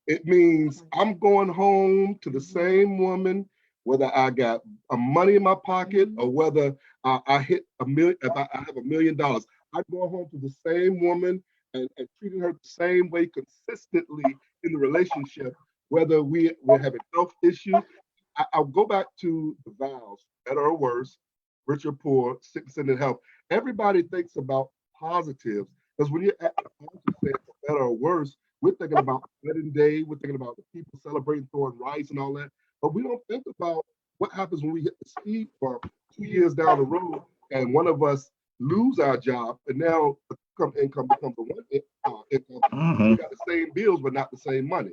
It means I'm going home to the same woman, whether I got money in my pocket or whether I hit $1 million, if I have $1 million. I'm going home to the same woman and treating her the same way consistently in the relationship, whether we're having health issues. I'll go back to the vows, better or worse, rich or poor, sickness and in health. Everybody thinks about positives, because when you're at the positive, better or worse, we're thinking about wedding day, we're thinking about the people celebrating throwing rice and all that, but we don't think about what happens when we hit the speed bump 2 years down the road and one of us lose our job, and now the income becomes a one income. We got the same bills, but not the same money.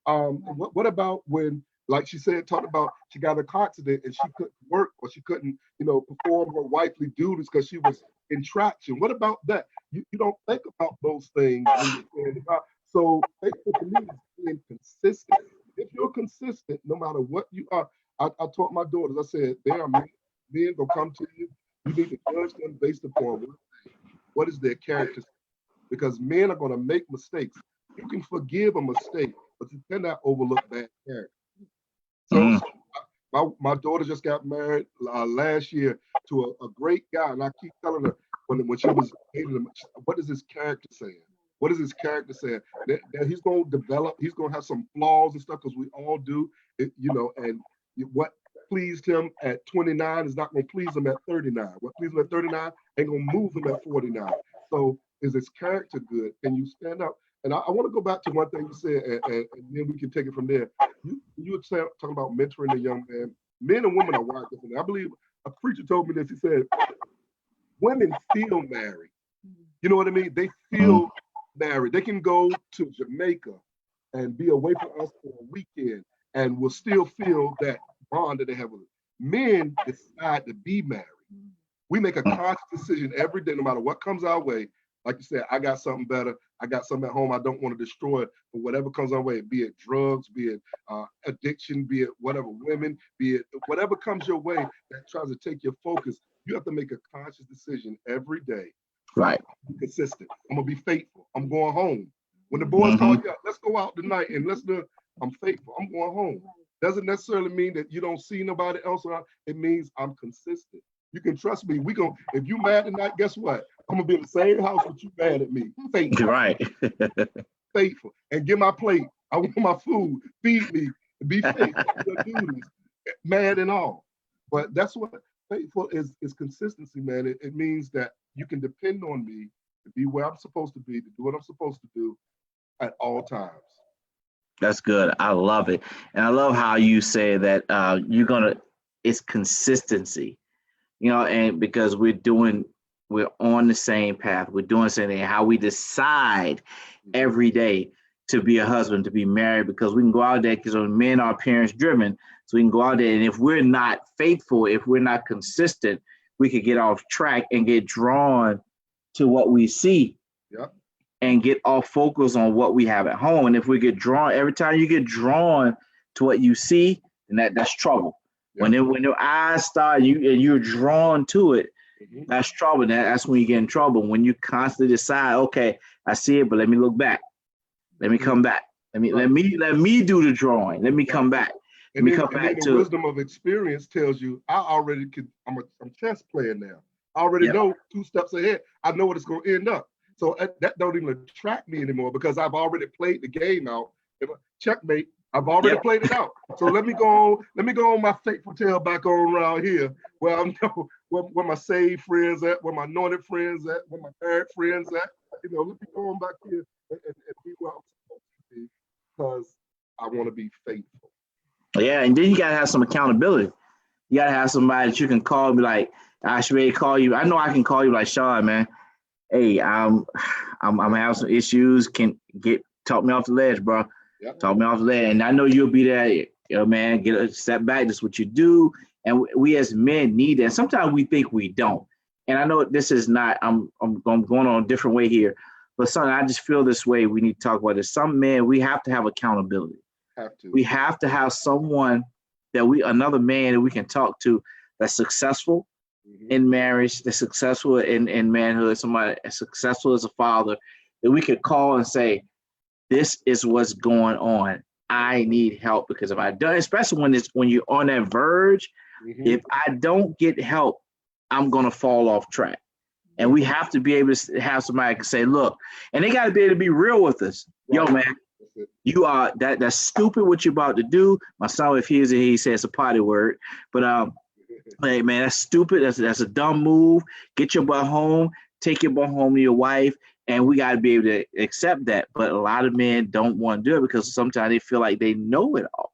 What about when, like she said, talked about she got a car accident and she couldn't work, or she couldn't, perform her wifely duties because she was in traction. What about that? You don't think about those things when you're saying about. So faithful to me is being consistent. If you're consistent, no matter what you are, I taught my daughters, I said, there are men gonna come to you. You need to judge them based upon what is their character. Because men are gonna make mistakes. You can forgive a mistake, but you cannot overlook bad character. So my daughter just got married last year to a great guy, and I keep telling her when she was dating him, what is his character saying? What is his character saying? That he's going to develop, he's going to have some flaws and stuff, because we all do, and what pleased him at 29 is not going to please him at 39. What pleased him at 39 ain't going to move him at 49. So is his character good? Can you stand up? And I want to go back to one thing you said, and then we can take it from there. You were talking about mentoring a young man. Men and women are wired differently. I believe a preacher told me this. He said, women feel married. You know what I mean? They feel married. They can go to Jamaica and be away from us for a weekend and will still feel that bond that they have with us. Men decide to be married. We make a conscious decision every day, no matter what comes our way. Like you said, I got something better. I got something at home I don't want to destroy, but whatever comes our way, be it drugs, be it addiction, be it whatever, women, be it whatever comes your way that tries to take your focus, you have to make a conscious decision every day. Right. Be consistent. I'm going to be faithful. I'm going home. When the boys call you up, let's go out tonight and let's do it. I'm faithful. I'm going home. Doesn't necessarily mean that you don't see nobody else around. It means I'm consistent. You can trust me. If you mad tonight, guess what? I'm gonna be in the same house with you mad at me. Faithful. Right. Faithful. And get my plate. I want my food. Feed me. Be faithful to your duties. Mad and all. But that's what faithful is consistency, man. It means that you can depend on me to be where I'm supposed to be, to do what I'm supposed to do, at all times. That's good. I love it. And I love how you say that it's consistency, and because we're on the same path, we're doing the same thing, how we decide every day to be a husband, to be married, because we can go out there, because men are parents driven. So we can go out there, and if we're not faithful, if we're not consistent, we could get off track and get drawn to what we see. Yep. And get off focus on what we have at home. And if we get drawn, every time you get drawn to what you see, then that's trouble. Yep. When your eyes start and you're drawn to it, that's trouble. That's when you get in trouble. When you constantly decide, okay, I see it, but let me look back. Let me come back. Let me do the drawing. Let me come back. And then the wisdom of experience tells you, I'm a chess player now. I already know 2 steps ahead. I know what it's going to end up. So that don't even attract me anymore, because I've already played the game out. Checkmate. I've already played it out. So let me go on my faithful tail back on around here, where I know where my saved friends at, where my anointed friends at, where my married friends at. Let me go on back here and be where I'm supposed to be, because I want to be faithful. Yeah, and then you gotta have some accountability. You gotta have somebody that you can call and be like, I should really call you. I know I can call you like, Chaun, man. Hey, I'm having some issues. Talk me off the ledge, bro. Yep. Talk me off the ledge, and I know you'll be there. Man, get a step back. That's what you do, and we as men need that. Sometimes we think we don't, and I know this is not. I'm going on a different way here, but something I just feel this way. We need to talk about this. Some men, we have to have accountability. We have to have someone another man that we can talk to that's successful in marriage, that's successful in manhood, somebody as successful as a father, that we could call and say, this is what's going on. I need help, because if I don't, especially when you're on that verge, if I don't get help, I'm gonna fall off track. And we have to be able to have somebody can say, look, and they gotta be able to be real with us. Yo, man, you are that's stupid what you're about to do. My son, if he says a potty word, but hey man, that's stupid. That's a dumb move. Get your butt home. Take your butt home to your wife, and we got to be able to accept that. But a lot of men don't want to do it, because sometimes they feel like they know it all.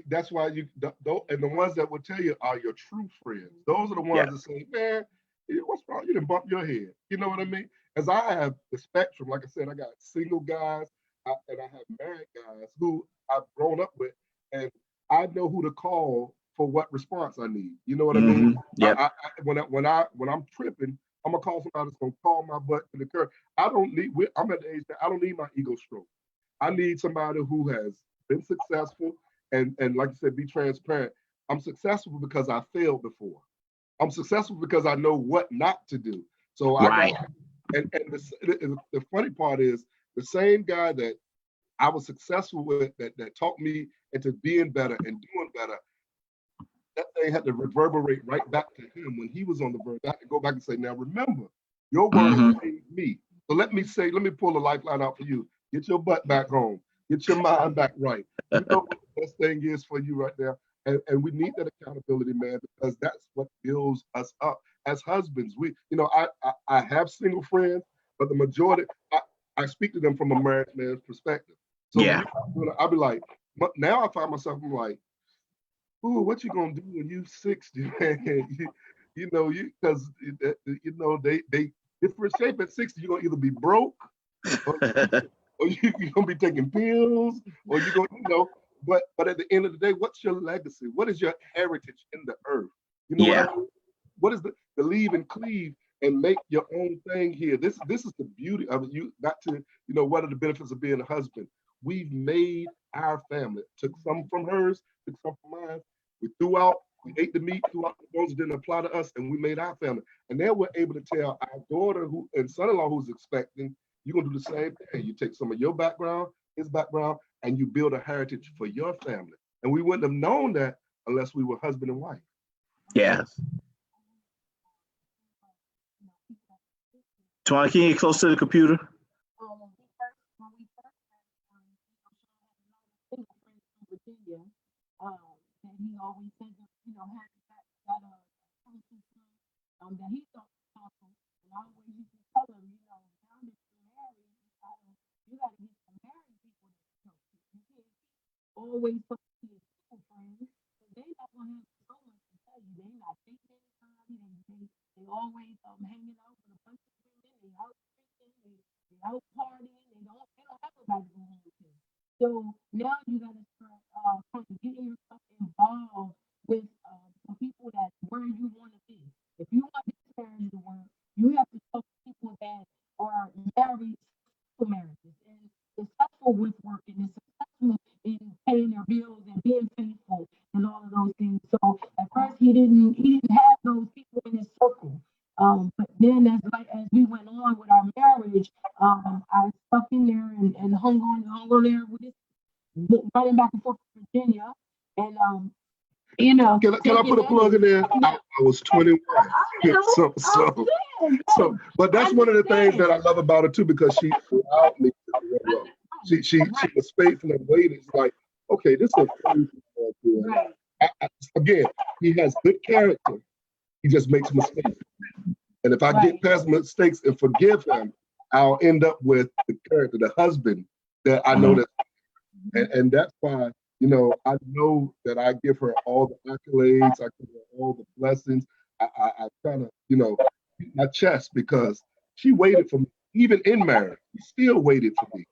That's why and the ones that will tell you are your true friends. Those are the ones that say, man, what's wrong? You didn't bump your head. You know what I mean? As I have the spectrum, like I said, I got single guys and I have married guys who I've grown up with, and I know who to call for what response I need. You know what I mean? Yep. When I'm tripping, I'm gonna call somebody that's gonna call my butt to the curb. I'm at the age that I don't need my ego stroke. I need somebody who has been successful and like you said, be transparent. I'm successful because I failed before. I'm successful because I know what not to do. So the funny part is, the same guy that I was successful with, that taught me into being better and doing better, that thing had to reverberate right back to him when he was on the verge. I had to go back and say, now remember, your word saved me. So let me pull a lifeline out for you. Get your butt back home. Get your mind back right. You know what the best thing is for you right there. And we need that accountability, man, because that's what builds us up as husbands. I have single friends, but the majority, I speak to them from a married man's perspective. So I'll be like, now I find myself, I'm like, ooh, what you gonna do when you 60, man? Because they different shape at 60. You're gonna either be broke, or you're gonna be taking pills, or you're gonna, but at the end of the day, what's your legacy? What is your heritage in the earth? You know what I mean? What is the leave and cleave and make your own thing here? This is the beauty of it. You got to, what are the benefits of being a husband? We've made our family. Took some from hers, took some from mine. We ate the meat, threw out the bones that didn't apply to us, and we made our family. And then we're able to tell our daughter and son-in-law who's expecting, you're gonna do the same thing. You take some of your background, his background, and you build a heritage for your family. And we wouldn't have known that unless we were husband and wife. Yes. Tawana, can you get close to the computer? When we first had Virginia, that he always said that, had that that he thought was awesome. And I always used to tell him, now that you're married, you gotta get some always talking to your school friends, so they not gonna have so much to tell you. They not dating anybody. They always hanging out with a bunch of women. They out drinking. They out partying. They don't have nobody to go home to. So now you gotta start kind of getting yourself involved with some people that where you want to be. If you want this marriage to work, you have to talk to people that are married to marriages and successful with working and successful in paying their bills and being faithful and all of those things. So at first he didn't have those people in his circle. But then as we went on with our marriage, I stuck in there and hung on there with it, running back and forth to Virginia, and Can I put a plug in there? I was 21. But that's one of the things that I love about her too, because she allowed me to grow up. She was faithful and waited. It's like, okay, this is a friend. Again, he has good character. He just makes mistakes. And if I get past mistakes and forgive him, I'll end up with the character, the husband that I know that. And that's why, I know that I give her all the accolades, I give her all the blessings. I kind of, beat my chest because she waited for me, even in marriage. She still waited for me.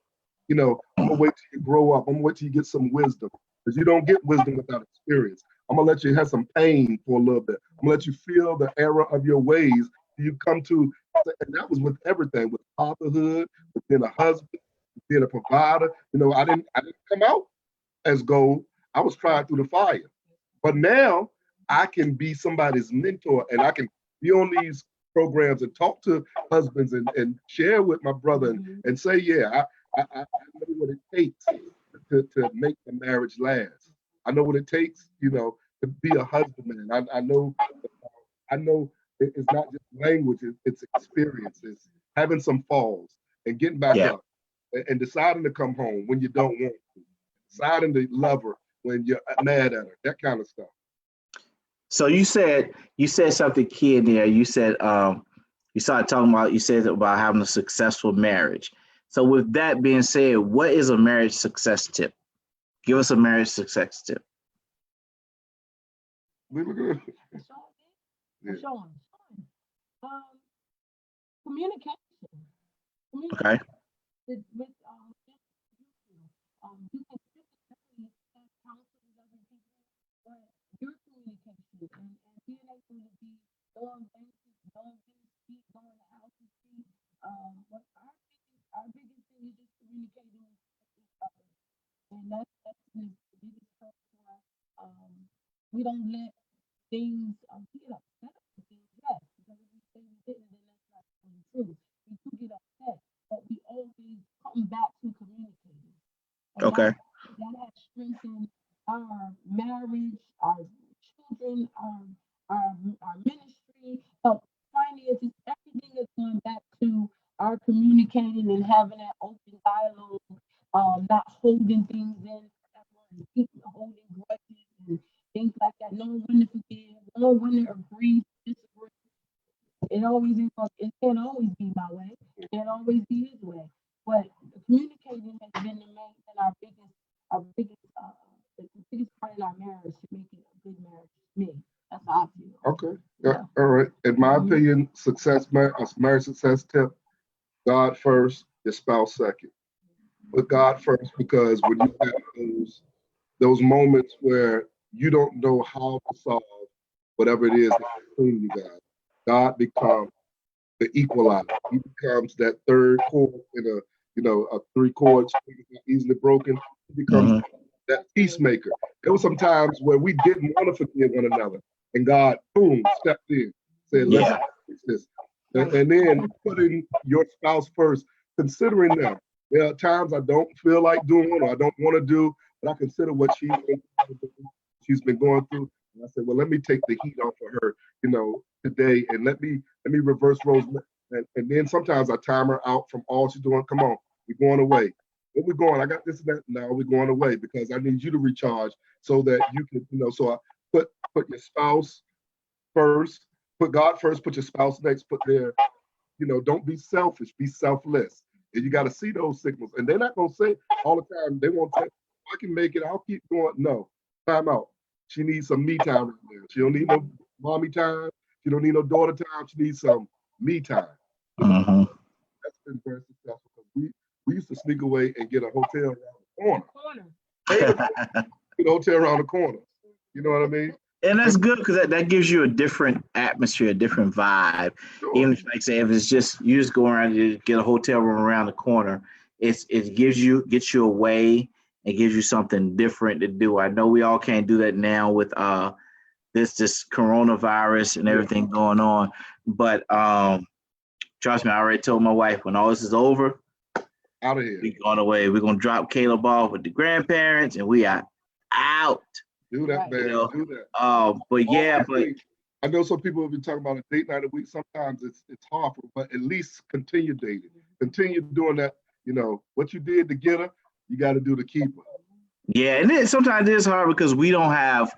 I'm gonna wait till you grow up. I'm gonna wait till you get some wisdom, because you don't get wisdom without experience. I'm gonna let you have some pain for a little bit. I'm gonna let you feel the error of your ways. You come to, and that was with everything, with fatherhood, with being a husband, with being a provider. I didn't come out as gold. I was tried through the fire. But now I can be somebody's mentor, and I can be on these programs and talk to husbands and share with my brother and say, yeah, I know what it takes to make the marriage last. I know what it takes, to be a husband. I know it's not just language, it's experience. It's having some falls and getting back up and deciding to come home when you don't want to, deciding to love her when you're mad at her, that kind of stuff. So you said something key in there. You said you started talking about, you said about having a successful marriage. So with that being said, what is a marriage success tip? Give us a marriage success tip. We were good. Chaun. Communication. Okay. With you can definitely have counsel with other people, but your communication and being able to be going places, going to speak, going to house to speak. But our biggest thing is just communicating with each other, and that's the biggest part for us. We don't let things we get upset with things, yes, because if we say we didn't, then that's not really true. We do get upset, but we always come back to communicating. And Okay. that has strengthened our marriage, our children, our ministry, finances, everything is going back to our communicating and having that open dialogue, not holding things in forever and keeping holding grudges and things like that. Knowing when to forgive, knowing when to agree, disagree. It can't always be my way. It can't always be his way. But communicating has been our biggest part in our marriage to make it a good marriage. Me, that's how I feel. Okay. Yeah. All right. In my opinion, marriage success tip: God first, your spouse second. Put God first, because when you have those moments where you don't know how to solve whatever it is that's between you guys, God becomes the equalizer. He becomes that third chord in a three chord string easily broken. He becomes that peacemaker. There were some times where we didn't want to forgive one another, and God, boom, stepped in, said, let's fix this. And then putting your spouse first, considering them. There are times I don't feel like doing or I don't want to do, but I consider what she's been going through. And I said, well, let me take the heat off of her, today, and let me reverse roles. And then sometimes I time her out from all she's doing. Come on, we're going away. Where we going? I got this and that. Now we're going away because I need you to recharge so that you can, so I put your spouse first, put God first, put your spouse next, put their, don't be selfish, be selfless. And you got to see those signals. And they're not going to say all the time, they won't say, why can make it. I'll keep going. No, time out. She needs some me time right there. She don't need no mommy time. She don't need no daughter time. She needs some me time. Mhm. That's been very successful because we used to sneak away and get a hotel around the corner. Get a hotel around the corner. You know what I mean? And that's good because that gives you a different atmosphere, a different vibe. Sure. Even if, like say, if it's just you just go around and get a hotel room around the corner, it gets you away. It gives you something different to do. I know we all can't do that now with this coronavirus and everything going on, but trust me, I already told my wife when all this is over, Out of here. we going away. We're gonna drop Caleb off with the grandparents, and we are out. Do that, Right. man. You know, Do that. But yeah, but I know some people have been talking about a date night a week. Sometimes it's hard, but at least continue dating. Continue doing that. You know, what you did to get her, you got to do to keep her. yeah, and then sometimes it is hard because we don't have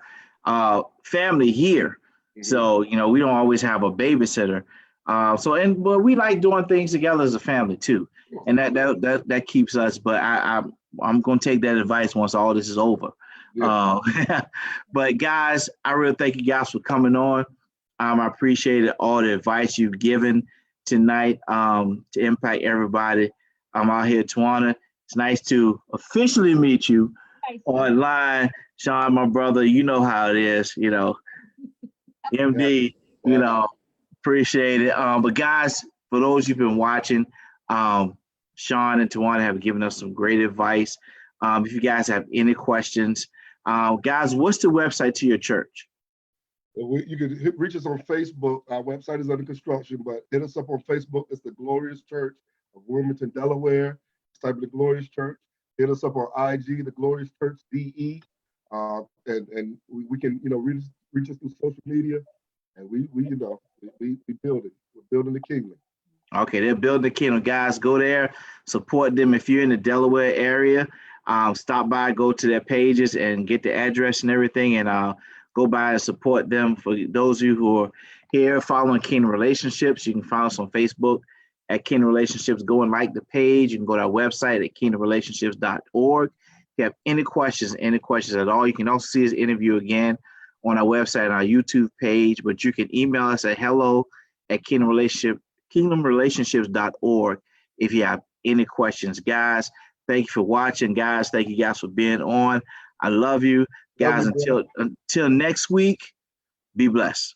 family here, so you know we don't always have a babysitter. But we like doing things together as a family too, and that keeps us. But I'm gonna take that advice once all this is over. But guys, I really thank you guys for coming on. I appreciate all the advice you've given tonight to impact everybody. I'm out here, Tawana. It's nice to officially meet you online. Chaun, my brother, you know how it is, you know. MD, you know, appreciate it. But guys, for those who've been watching, Chaun and Tawana have given us some great advice. If you guys have any questions, guys, what's the website to your church? You can reach us on Facebook. Our website is under construction, but hit us up on Facebook. It's the Glorious Church of Wilmington, Delaware. Just type in the Glorious Church. Hit us up on IG, the Glorious Church DE, and we can reach us through social media, and we build it. We're building the kingdom. Okay, they're building the kingdom, guys. Go there, support them. If you're in the Delaware area, stop by, go to their pages, and get the address and everything, and go by and support them. For those of you who are here following Kingdom Relationships, you can find us on Facebook at Kingdom Relationships. Go and like the page. You can go to our website at kingdomrelationships.org. If you have any questions at all, you can also see this interview again on our website and our YouTube page, but you can email us at hello@kingdomrelationships.org if you have any questions. Guys, thank you for watching. Guys, thank you guys for being on. I love you. Guys, until next week, be blessed.